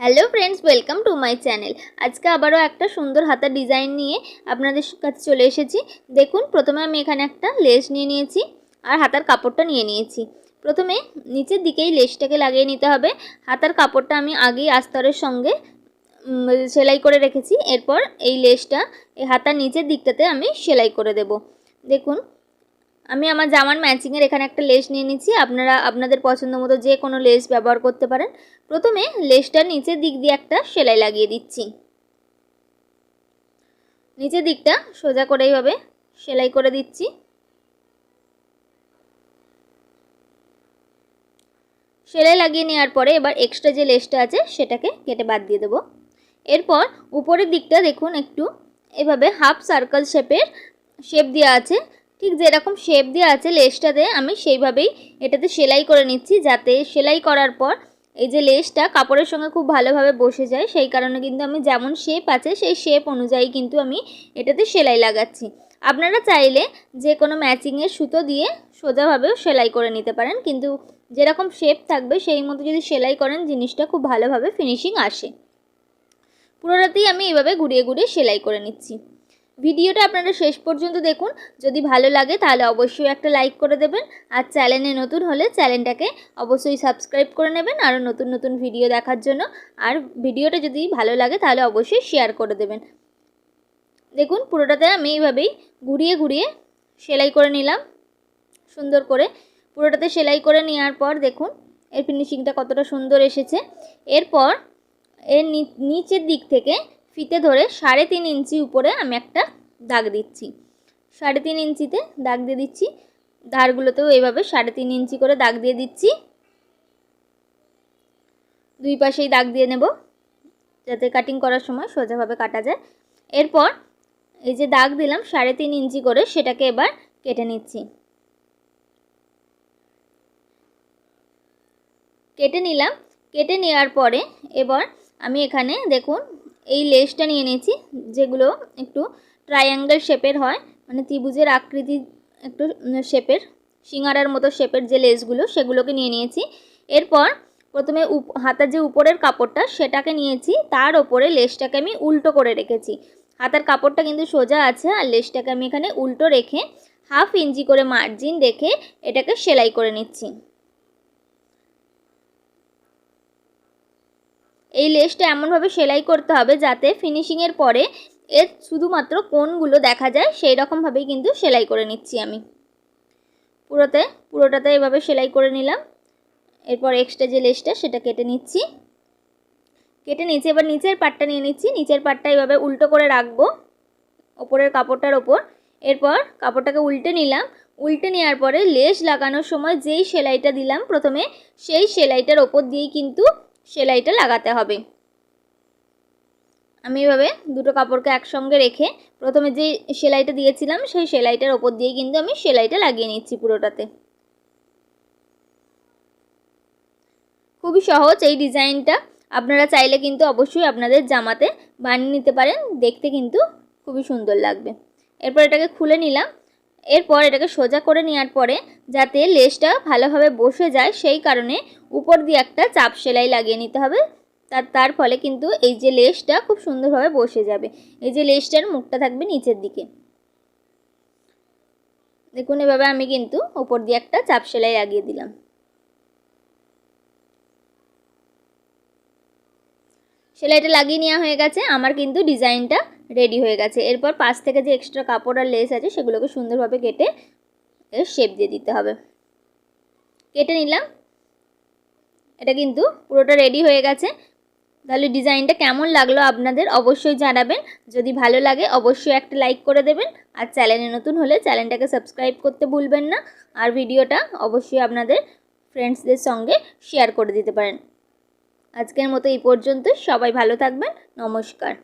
Hello friends, welcome to my channel. আজকে আবারও একটা সুন্দর হাতার ডিজাইন নিয়ে আপনাদের কাছে চলে এসেছি। দেখুন, প্রথমে আমি এখানে একটা লেস নিয়ে নিয়েছি আর হাতার কাপড়টা নিয়ে নিয়েছি। প্রথমে নিচের দিকেই লেসটাকে লাগিয়ে নিতে হবে। হাতার কাপড়টা আমি আগেই আস্তরের সঙ্গে সেলাই করে রেখেছি। এরপর এই লেসটা এই হাতার নিচের দিকটাতে আমি সেলাই করে দেব। দেখুন, আমি আমার জামার ম্যাচিংয়ের এখানে একটা লেস নিয়ে নিচ্ছি। আপনারা আপনাদের পছন্দ মতো যে কোনো লেস ব্যবহার করতে পারেন। প্রথমে লেসটার নিচের দিক দিয়ে একটা সেলাই লাগিয়ে দিচ্ছি। নিচের দিকটা সোজা করে এইভাবে সেলাই করে দিচ্ছি। সেলাই লাগিয়ে নেওয়ার পরে এবার এক্সট্রা যে লেসটা আছে সেটাকে কেটে বাদ দিয়ে দেবো। এরপর উপরের দিকটা দেখুন, একটু এভাবে হাফ সার্কেল শেপ দেওয়া আছে। ঠিক যেরকম শেপ দেওয়া আছে লেসটাতে আমি সেইভাবেই এটাতে সেলাই করে নিচ্ছি, যাতে সেলাই করার পর এই যে লেসটা কাপড়ের সঙ্গে খুব ভালোভাবে বসে যায়। সেই কারণে কিন্তু আমি যেমন শেপ আছে সেই শেপ অনুযায়ী কিন্তু আমি এটাতে সেলাই লাগাচ্ছি। আপনারা চাইলে যে কোনো ম্যাচিংয়ের সুতো দিয়ে সোজাভাবেও সেলাই করে নিতে পারেন, কিন্তু যেরকম শেপ থাকবে সেই মতো যদি সেলাই করেন জিনিসটা খুব ভালোভাবে ফিনিশিং আসে। পুরোটাতেই আমি এইভাবে ঘুরিয়ে ঘুরিয়ে সেলাই করে নিচ্ছি। ভিডিওটা আপনারা শেষ পর্যন্ত দেখুন। যদি ভালো লাগে তাহলে অবশ্যই একটা লাইক করে দেবেন, আর চ্যানেলে নতুন হলে চ্যানেলটাকে অবশ্যই সাবস্ক্রাইব করে নেবেন আরও নতুন নতুন ভিডিও দেখার জন্য। আর ভিডিওটা যদি ভালো লাগে তাহলে অবশ্যই শেয়ার করে দেবেন। দেখুন, পুরোটাতে আমি এইভাবেই ঘুরিয়ে ঘুরিয়ে সেলাই করে নিলাম সুন্দর করে। পুরোটাতে সেলাই করে নেওয়ার পর দেখুন এর ফিনিশিংটা কতটা সুন্দর এসেছে। এরপর এর নিচের দিক থেকে ফিতে ধরে 3.5 ইঞ্চি উপরে আমি একটা দাগ দিচ্ছি। 3.5 ইঞ্চিতে দাগ দিয়ে দিচ্ছি। ধারগুলোতেও এইভাবে 3.5 ইঞ্চি করে দাগ দিয়ে দিচ্ছি। দুই পাশেই দাগ দিয়ে নেব যাতে কাটিং করার সময় সোজাভাবে কাটা যায়। এরপর এই যে দাগ দিলাম 3.5 ইঞ্চি করে, সেটাকে এবার কেটে নিচ্ছি। কেটে নিলাম। কেটে নেওয়ার পরে এবার আমি এখানে দেখুন এই লেসটা নিয়ে নিয়েছি, যেগুলো একটু ট্রায়াঙ্গেল শেপের হয়, মানে ত্রিভুজের আকৃতি একটু শেপের, সিঙ্গারার মতো শেপের যে লেসগুলো সেগুলোকে নিয়ে নিয়েছি। এরপর প্রথমে হাতার যে উপরের কাপড়টা সেটাকে নিয়েছি, তার ওপরে লেসটাকে আমি উল্টো করে রেখেছি। হাতার কাপড়টা কিন্তু সোজা আছে আর লেসটাকে আমি এখানে উল্টো রেখে 1/2 ইঞ্চি করে মার্জিন রেখে এটাকে সেলাই করে নিচ্ছি। এই লেসটা এমনভাবে সেলাই করতে হবে যাতে ফিনিশিংয়ের পরে এর শুধুমাত্র কোণগুলো দেখা যায়, সেই রকমভাবেই কিন্তু সেলাই করে নিচ্ছি আমি। পুরোটাতে এভাবে সেলাই করে নিলাম। এরপর এক্সট্রা যে লেসটা সেটা কেটে নিচ্ছি। এবার নিচের পাটটা নিয়ে নিচ্ছি। নিচের পাটটা এভাবে উল্টো করে রাখবো ওপরের কাপড়টার ওপর। এরপর কাপড়টাকে উল্টে নিলাম। উল্টে নেওয়ার পরে লেস লাগানোর সময় যেই সেলাইটা দিলাম প্রথমে, সেই সেলাইটার ওপর দিয়েই কিন্তু সেলাইটা লাগাতে হবে। আমি এভাবে দুটো কাপড়কে একসঙ্গে রেখে প্রথমে যে সেলাইটা দিয়েছিলাম সেই সেলাইটার ওপর দিয়েই কিন্তু আমি সেলাইটা লাগিয়ে নিচ্ছি পুরোটাতে। খুবই সহজ এই ডিজাইনটা। আপনারা চাইলে কিন্তু অবশ্যই আপনাদের জামাতে বানিয়ে নিতে পারেন, দেখতে কিন্তু খুবই সুন্দর লাগবে। এরপর এটাকে খুলে নিলাম। এরপর এটাকে সোজা করে নেওয়ার পরে যাতে লেসটা ভালোভাবে বসে যায় সেই কারণে উপর দিয়ে একটা চাপ সেলাই লাগিয়ে নিতে হবে। তার ফলে কিন্তু এই যে লেসটা খুব সুন্দরভাবে বসে যাবে। এই যে লেসটার মুখটা থাকবে নিচের দিকে। দেখুন এভাবে আমি কিন্তু উপর দিয়ে একটা চাপ সেলাই লাগিয়ে দিলাম। সেলাইটা লাগিয়ে নেওয়া হয়ে গেছে। আমার কিন্তু ডিজাইনটা রেডি হয়ে গেছে। এরপর পাশ থেকে যে এক্সট্রা কাপড় আর লেস আছে সেগুলোকে সুন্দরভাবে কেটে এর শেপ দিয়ে দিতে হবে। কেটে নিলাম। এটা কিন্তু পুরোটা রেডি হয়ে গেছে। তাহলে ডিজাইনটা কেমন লাগলো আপনাদের অবশ্যই জানাবেন। যদি ভালো লাগে অবশ্যই একটা লাইক করে দেবেন, আর চ্যানেলে নতুন হলে চ্যানেলটাকে সাবস্ক্রাইব করতে ভুলবেন না। আর ভিডিওটা অবশ্যই আপনাদের ফ্রেন্ডসদের সঙ্গে শেয়ার করে দিতে পারেন। আজকের মতো এই পর্যন্ত। সবাই ভালো থাকবেন। নমস্কার।